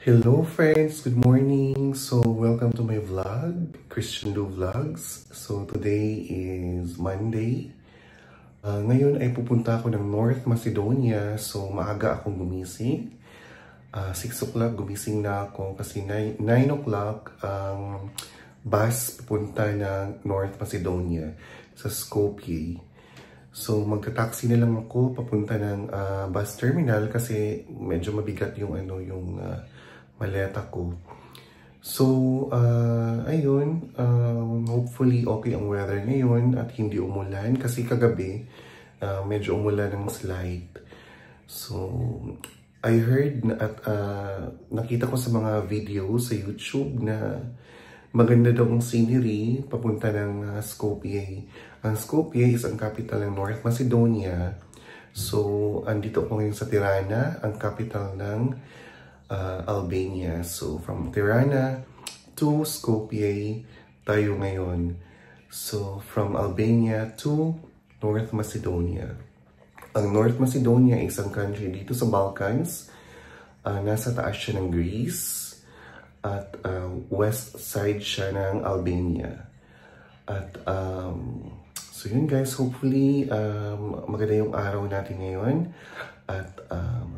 Hello friends, good morning. So welcome to my vlog, Christian Lou Vlogs. So today is Monday. Ngayon ay pupunta ako ng North Macedonia. So maaga akong gumising. 6 o'clock gumising na ako kasi 9 o'clock ang bus pupunta ng North Macedonia sa Skopje. So magta-taxi na lang ako papunta ng bus terminal kasi medyo mabigat yung maleta ko. So ayun, hopefully okay ang weather ngayon at hindi umulan kasi kagabi medyo umulan ng slight. So I heard at nakita ko sa mga video sa YouTube na maganda daw ang scenery papunta ng Skopje. Ang Skopje is ang capital ng North Macedonia. So andito ako ngayon sa Tirana, ang capital ng Albania. So from Tirana to Skopje tayo ngayon. So from Albania to North Macedonia. Ang North Macedonia ay isang country dito sa Balkans. Nasa taas siya ng Greece at west side siya ng Albania. At so yun guys, hopefully maganda yung araw natin ngayon. At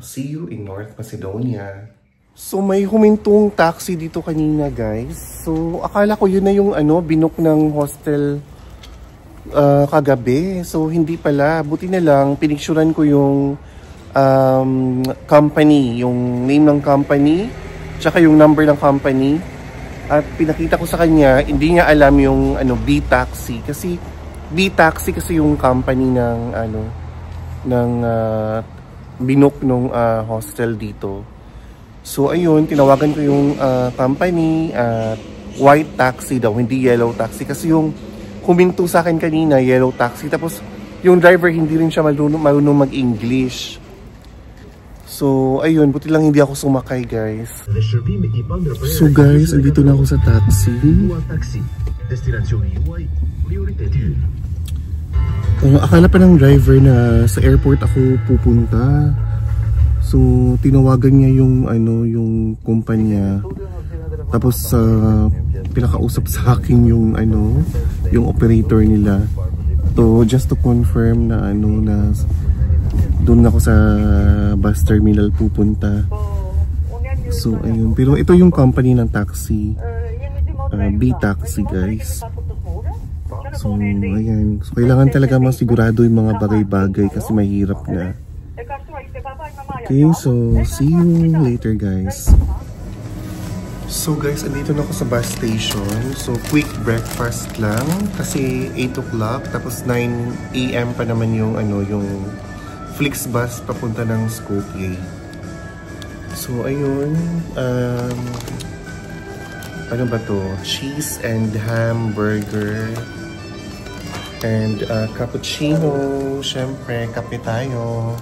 see you in North Macedonia. So may humintong taxi dito kanina guys. So akala ko yun na yung binook ng hostel kagabi. So hindi pala. Buti na lang pinicturan ko yung company, yung name ng company, tsaka yung number ng company. At pinakita ko sa kanya, hindi niya alam yung B-Taxi kasi B-Taxi kasi yung company ng binook nung hostel dito. So ayun, tinawagan ko yung company at white taxi daw, hindi yellow taxi. Kasi yung huminto sa akin kanina, yellow taxi. Tapos yung driver hindi rin siya marunong mag-English. So ayun, buti lang hindi ako sumakay guys. So guys, andito na ako sa taxi. Akala pa ng driver na sa airport ako pupunta. So tinawagan niya yung kumpanya. Tapos pinakausap sa akin yung yung operator nila. So just to confirm na na doon ako sa bus terminal pupunta. So ayun, pero ito yung company ng taxi. B-Taxi guys. So ayan, so, kailangan talaga masigurado yung mga bagay-bagay kasi mahirap na. Okay, so see you later guys. So guys, andito na ako sa bus station. So quick breakfast lang kasi 8 o'clock tapos 9 AM pa naman yung yung Flixbus papunta ng Skopje. So ayun, ano ba to? Cheese and hamburger and cappuccino. Syempre, kape tayo.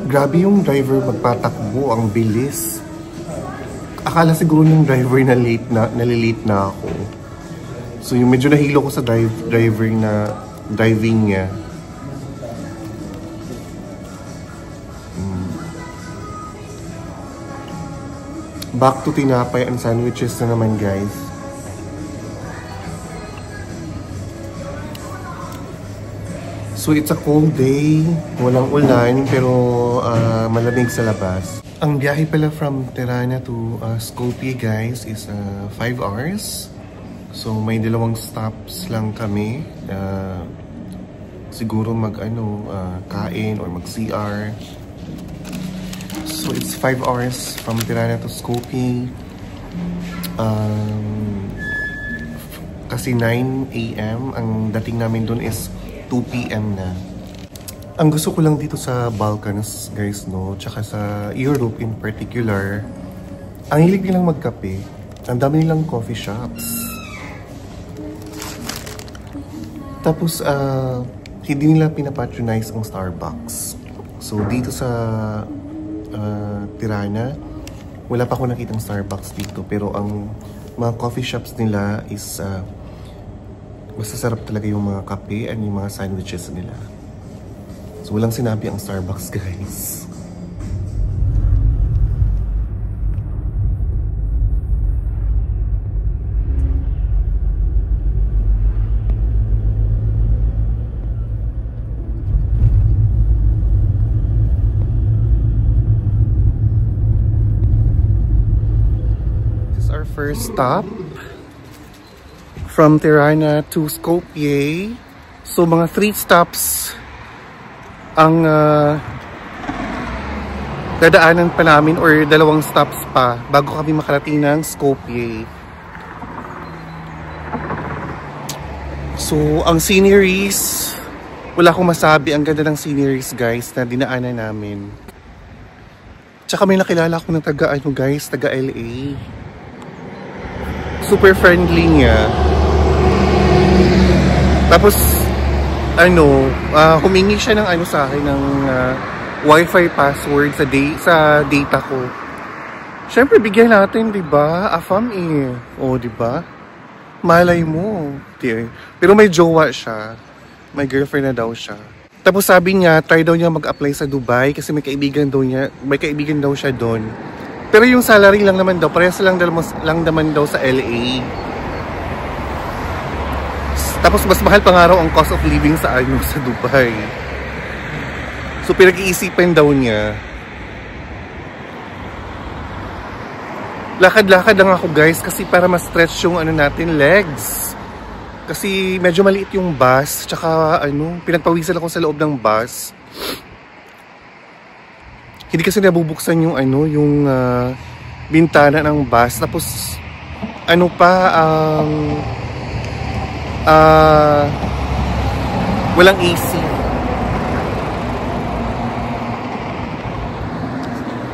Grabe yung driver magpatakbo, ang bilis. Akala siguro ng driver na nalilate na ako. So yung medyo nahilo ko sa driver na driving niya. Back to tinapay and sandwiches na naman guys. So it's a cold day, walang ulan pero malamig sa labas. Ang biyahe pala from Tirana to Skopje guys is 5 hours. So may dalawang stops lang kami. Siguro kain or mag-CR. So it's 5 hours from Tirana to Skopje. Kasi 9 AM ang dating namin doon is 2 PM na. Ang gusto ko lang dito sa Balkans guys tsaka sa Europe in particular, ang hilig nilang magkape. Ang dami nilang coffee shops. Tapos hindi nila pinapatronize ang Starbucks. So dito sa Tirana, wala pa ako nakitang Starbucks dito, pero ang mga coffee shops nila is masasarap talaga yung mga kape and yung mga sandwiches nila. So walang sinabi ang Starbucks guys. first stop from Tirana to Skopje. So mga 3 stops ang dadaanan pa namin, or 2 stops pa bago kami makarating ng Skopje. So ang sceneries, wala akong masabi, ang ganda ng sceneries guys na dinaanan namin. Tsaka may nakilala ko ng taga LA. Super friendly niya. Tapos humingi siya ng sa akin ng Wi-Fi password sa data ko. Syempre bigyan natin, 'di ba? Afam O, 'di ba? Malay mo. Pero may jowa siya. May girlfriend na daw siya. Tapos sabi niya, try daw niya mag-apply sa Dubai kasi may kaibigan daw siya doon. Pero yung salary lang naman daw, parehas lang naman daw sa LA. Tapos mas mahal pa nga raw ang cost of living sa Dubai. So pinag-iisipan daw niya. Lakad-lakad lang ako guys kasi para ma-stretch yung legs. Kasi medyo maliit yung bus, tsaka pinagpawisan ako sa loob ng bus. Hindi kasi nabubuksan yung bintana ng bus. Tapos walang AC.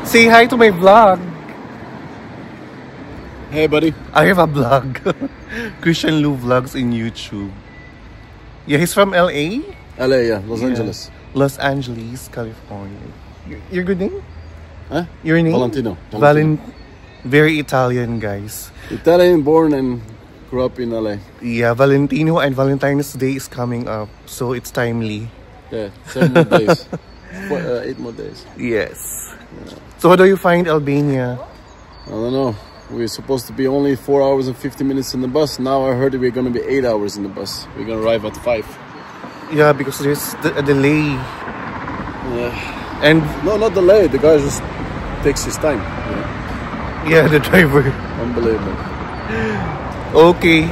Say hi to my vlog. Hey buddy. I have a vlog. Christian Lou Vlogs in YouTube. Yeah, he's from LA? LA, yeah. Los Angeles. Los Angeles, California. Your good name? Huh? Your name? Valentino. Very Italian, guys. Italian, born and grew up in LA. Yeah, Valentino and Valentine's Day is coming up, so it's timely. Yeah, 7 more days. 8 more days. Yes. Yeah. So how do you find Albania? I don't know. We're supposed to be only 4 hours and 50 minutes in the bus. Now I heard we're going to be 8 hours in the bus. We're going to arrive at 5. Yeah, because there's a delay. Yeah. And no, not delay. The guy just takes his time. You know? Yeah, the driver. Unbelievable. Okay.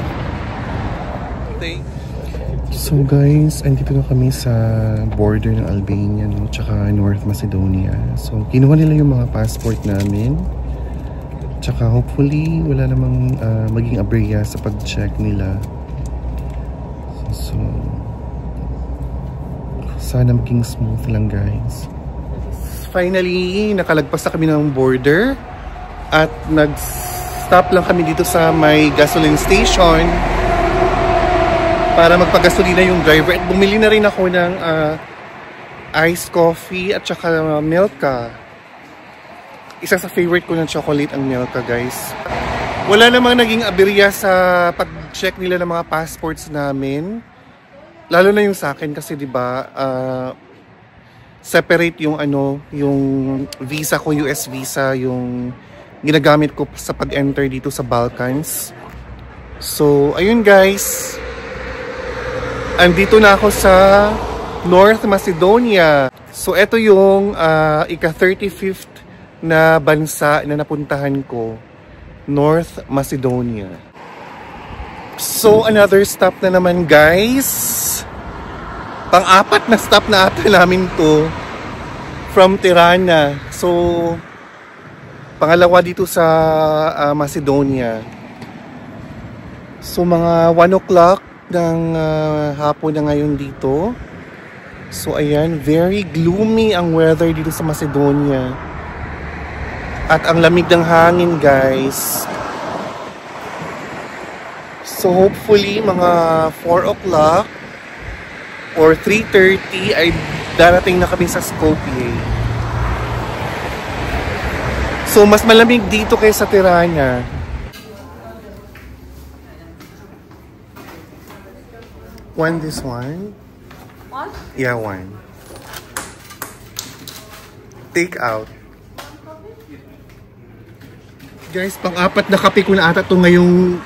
So guys, andito na kami sa border ng Albania tsaka North Macedonia. So kinuha nila yung mga passport namin. Tsaka hopefully wala namang maging aberya sa pag-check nila. So sana maging smooth lang guys. Finally, nakalagpas na kami ng border at nag-stop lang kami dito sa may gasoline station para magpagasolina yung driver, at bumili na rin ako ng iced coffee at saka Milka. Isa sa favorite ko ng chocolate ang Milka guys. Wala namang naging aberya sa pag-check nila ng mga passports namin. Lalo na yung sa akin kasi 'di ba separate yung yung visa ko, US visa, yung ginagamit ko sa pag-enter dito sa Balkans. So ayun guys. Andito na ako sa North Macedonia. So ito yung ika-35th na bansa na napuntahan ko, North Macedonia. So another stop na naman guys. Pang-apat na stop na ata namin to from Tirana. So pangalawa dito sa Macedonia. So mga 1 o'clock ng hapon na ngayon dito. So ayan, very gloomy ang weather dito sa Macedonia. At ang lamig ng hangin guys. So hopefully mga 4 o'clock or 3:30 ay darating na kami sa Skopje. So mas malamig dito kaysa Tirana. This one? One? Yeah, one. Take out. Guys, pang-apat na kape ko na ata to ngayong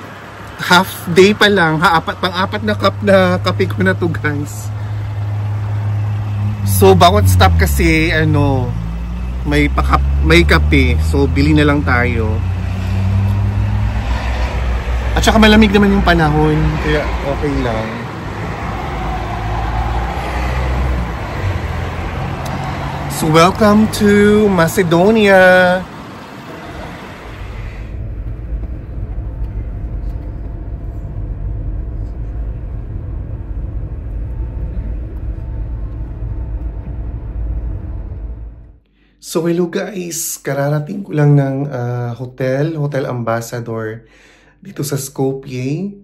half day pa lang. Pang-apat na kape ko na to guys. So bawat stop kasi may kape. So bili na lang tayo. At saka malamig naman yung panahon, kaya okay lang. So welcome to Macedonia. So hello guys, kararating ko lang ng Hotel Ambassador dito sa Skopje.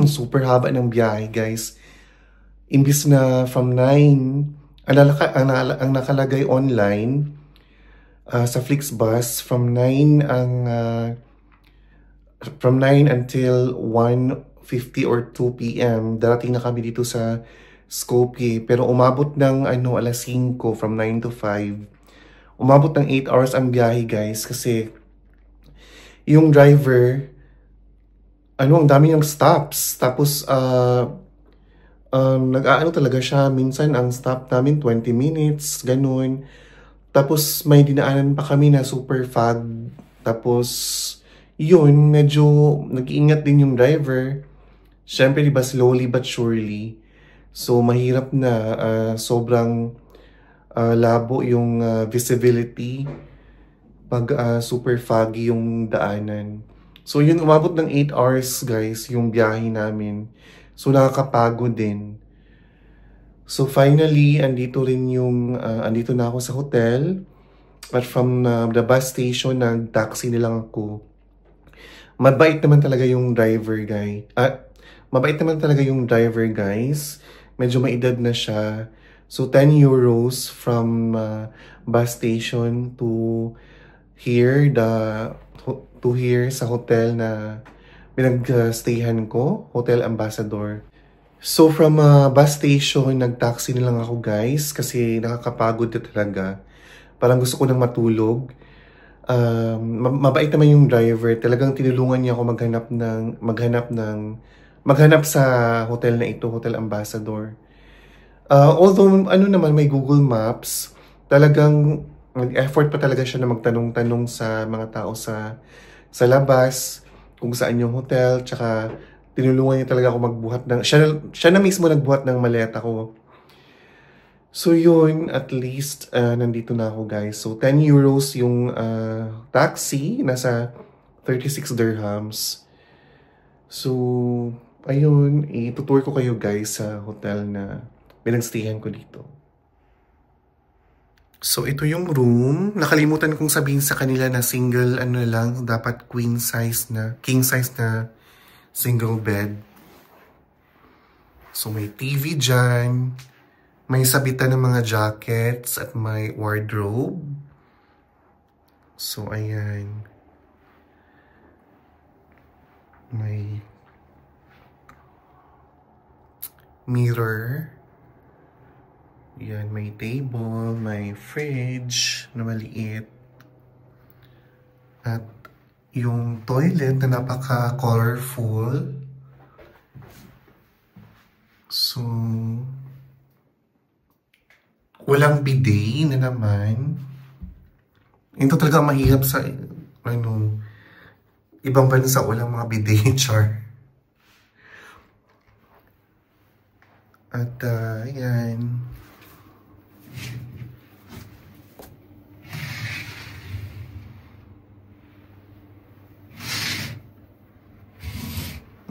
Super haba ng biyahe guys. Imbis na from 9, ang nakalagay online sa Flixbus from 9 until 1:50 or 2 p.m. Darating na kami dito sa Skopje, pero umabot ng alas 5 from 9 to 5. Umabot ng 8 hours ang biyahe guys kasi yung driver ang dami ng stops. Tapos nag-aano talaga siya, minsan ang stop namin 20 minutes, ganun. Tapos may dinaanan pa kami na super fog. Tapos yun, medyo nag-iingat din yung driver. Syempre diba slowly but surely. So mahirap na, sobrang labo yung visibility pag super foggy yung daanan. So yun, umabot ng 8 hours guys yung biyahe namin. So nakakapagod din. So finally, andito na ako sa hotel. At from the bus station, nag-taxi na lang ako. Mabait naman talaga yung driver guys. Medyo maedad na siya. So 10 euros from bus station to here sa hotel na pinag-stayhan ko, Hotel Ambassador. So from bus station, nag-taxi na lang ako guys kasi nakakapagod na talaga. Parang gusto ko nang matulog. Mabait naman yung driver. Talagang tinulungan niya ako maghanap sa hotel na ito, Hotel Ambassador. Although naman may Google Maps, talagang nag-effort pa talaga siya na magtanong-tanong sa mga tao sa labas kung saan yung hotel, tsaka tinulungan niya talaga ako magbuhat siya na mismo nagbuhat ng maleta ko. So yun, at least nandito na ako guys. So 10 euros yung taxi, nasa 36 dirhams. So ayun, itutour ko kayo guys sa hotel na pinagstayhan ko dito. So ito yung room. Nakalimutan kong sabihin sa kanila na single lang, dapat king size na single bed. So may TV dyan. May sabitan ng mga jackets at may wardrobe. So ayan. May mirror. Yan, may table, may fridge na maliit. At yung toilet na napaka-colorful. So, walang bidet na naman. Ito talaga mahirap sa ibang bansa, walang mga bidet, char. At yan.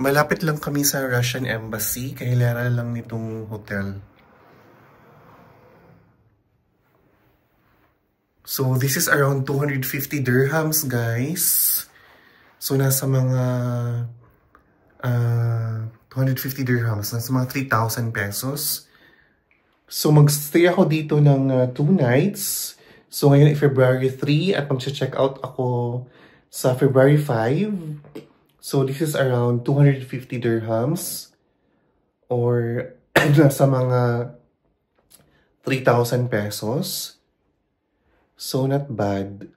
Malapit lang kami sa Russian Embassy, kahilera lang nitong hotel. So this is around 250 dirhams guys. So nasa mga 250 dirhams, nasa mga 3,000 pesos. So magstay ako dito ng 2 nights. So ngayon ay February 3 at mag-check out ako sa February 5. So this is around 250 dirhams or nasa mga 3,000 pesos. So not bad.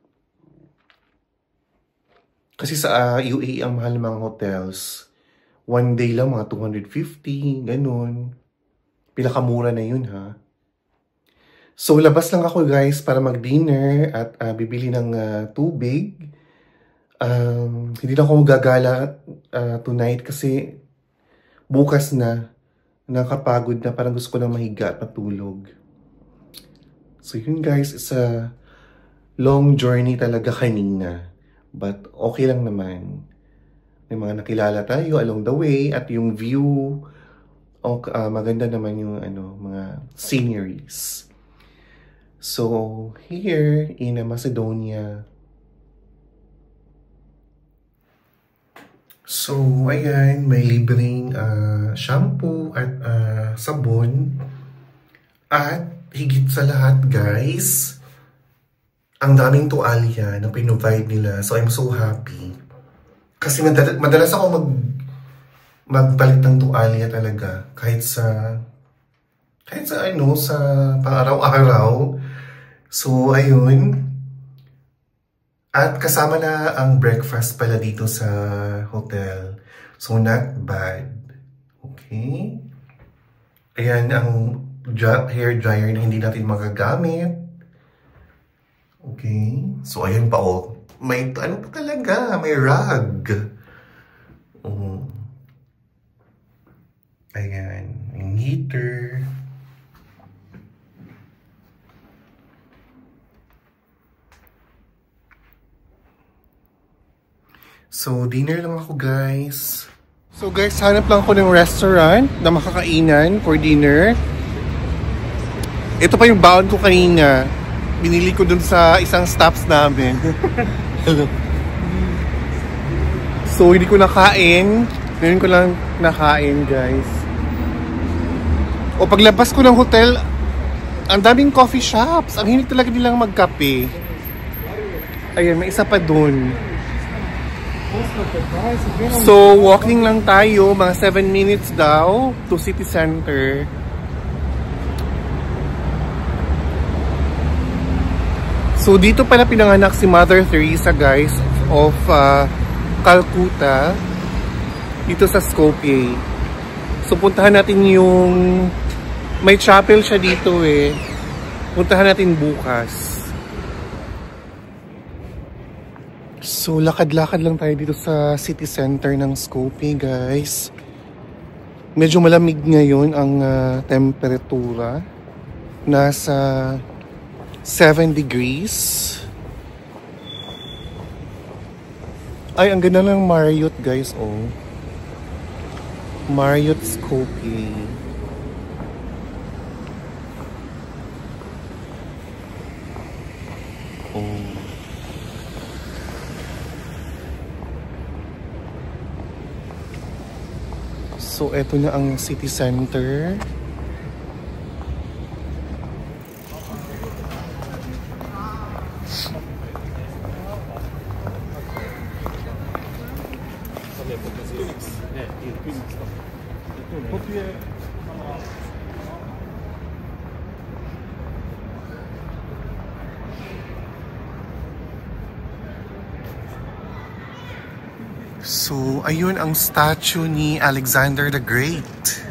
Kasi sa UAE ang mahal ng mga hotels. One day lang mga 250, ganun. Pinakamura na yun ha. So labas lang ako guys para mag-dinner at bibili ng tubig. Hindi na ako gagala tonight kasi bukas na. Nakapagod na, parang gusto ko lang mahiga at matulog. So yun guys, it's a long journey talaga kanina. But okay lang naman. May mga nakilala tayo along the way at yung view, maganda naman yung mga sceneries. So here in Macedonia, so ayan, may libreng shampoo at sabon. At higit sa lahat guys, ang daming tuwalya na pinrovide nila. So I'm so happy. Kasi madalas ako magpalit ng tuwalya talaga. Kahit sa pang-araw-araw. So ayun. At kasama na ang breakfast pala dito sa hotel. So not bad. Okay. Ayan ang hair dryer na hindi natin magagamit. Okay. So ayan pa oh. May pa talaga. May rug. Ayan. Yung heater. So, dinner lang ako, guys. So, guys, hanap lang ako ng restaurant na makakainan for dinner. Ito pa yung baon ko kanina. Binili ko dun sa isang stops namin. Hello. So, hindi ko nakain. Ngayon ko lang nakain, guys. O, paglabas ko ng hotel, ang daming coffee shops. Ang hilig talaga nilang magkape. Ayan, may isa pa dun. So, walking lang tayo, mga 7 minutes daw to city center. So, dito pala pinanganak si Mother Teresa, guys, of Calcutta, dito sa Skopje. So, puntahan natin yung, may chapel siya dito eh. Puntahan natin bukas. So, lakad-lakad lang tayo dito sa city center ng Skopje, guys. Medyo malamig ngayon ang temperatura. Nasa 7 degrees. Ay, ang ganda ng Marriott, guys, oh. Marriott Skopje. Oh. So, eto na ang city center. So, ayun ang statue ni Alexander the Great.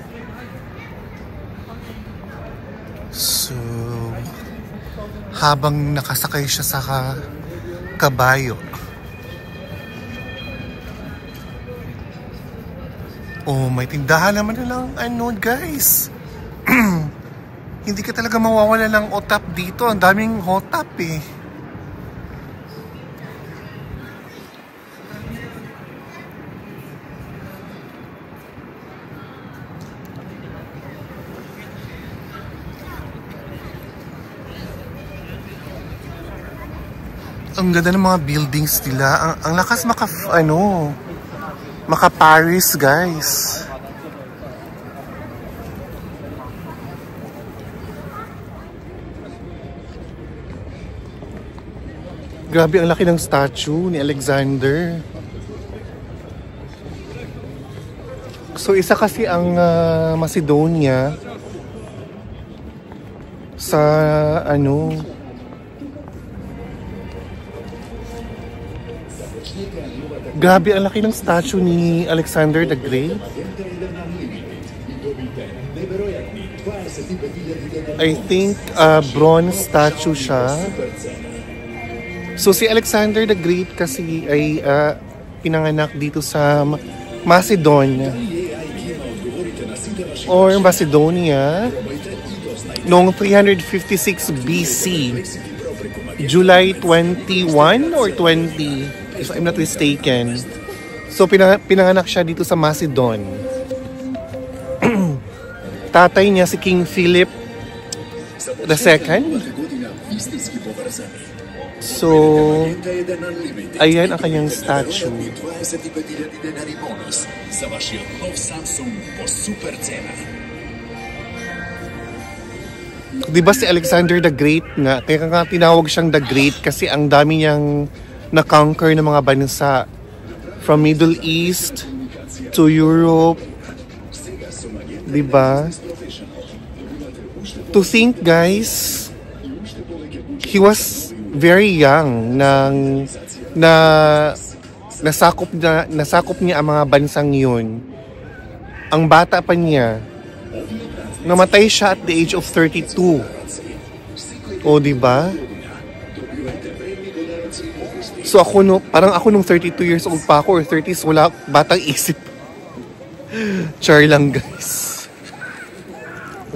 So, habang nakasakay siya sa kabayo. Oh, may tindahan naman nilang guys. Hindi ka talaga mawawala ng otap dito. Ang daming hotap eh. Ang ganda ng mga buildings nila. Ang lakas maka-Paris, guys. Grabe, ang laki ng statue ni Alexander. So, isa kasi ang Macedonia sa grabe, ang laki ng statue ni Alexander the Great. I think bronze statue siya. So si Alexander the Great kasi ay pinanganak dito sa Macedonia or Macedonia noong 356 BC. July 21 or 20, if I'm not mistaken. So pinanganak siya dito sa Macedon. Tatay niya si King Philip II. So, ayan ang kanyang statue. Diba si Alexander the Great nga, kaya nga tinawag siyang the Great kasi ang dami niyang na-conquer ng mga bansa. From Middle East to Europe. Diba? To think guys, he was very young nang nasakop niya ang mga bansang yun. Ang bata pa niya, namatay siya at the age of 32. O diba? So ako parang ako nung 32 years old pa ako or 30s, wala batang isip. Char lang guys.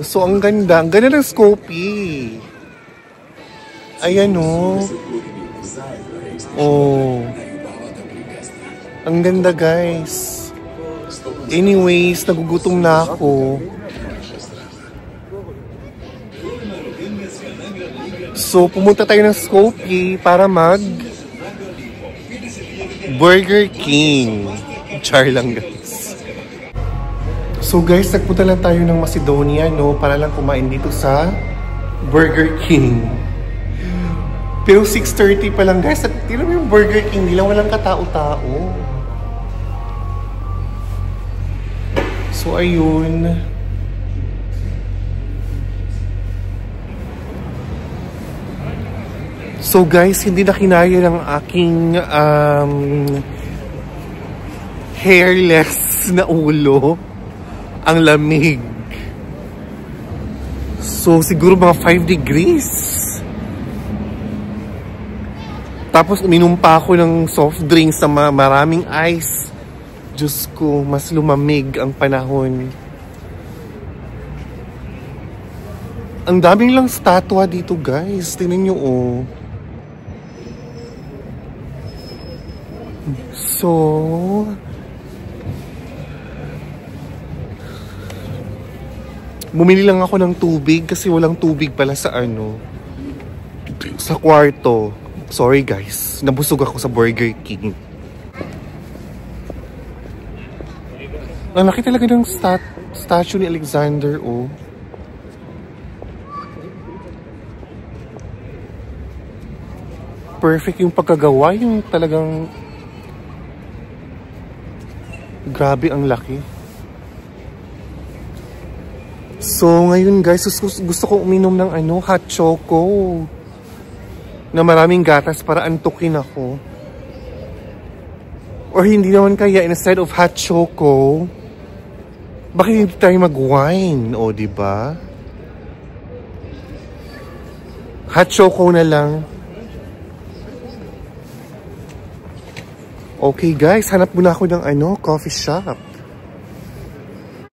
So ang ganda ng Skopje. Ayan o. Oh. Ang ganda guys. Anyways, nagugutom na ako. So pumunta tayo ng Skopje para Burger King. Char lang guys. So guys, nagpunta lang tayo ng Macedonia, no? Para lang kumain dito sa Burger King. Pero 6:30 pa lang guys. At tignan mo yung Burger King nila, walang katao-tao. So ayun. So guys, hindi na kinaya ng aking hairless na ulo ang lamig. So siguro mga 5 degrees. Tapos uminom pa ako ng soft drinks na maraming ice. Diyos ko, mas lumamig ang panahon. Ang daming lang statwa dito guys. Tingnan nyo oh. So, bumili lang ako ng tubig kasi walang tubig pala sa sa kwarto. Sorry guys, nabusog ako sa Burger King. Ang laki talaga ng statue ni Alexander, oh. Perfect yung pagkagawa, yung talagang grabe ang laki. So ngayon guys, gusto ko uminom ng hot choco na maraming gatas para antukin ako. Or hindi naman kaya, instead of hot choco, bakit hindi tayo mag-wine? O diba? Hot choco na lang. Okay guys, hanap muna ako ng coffee shop.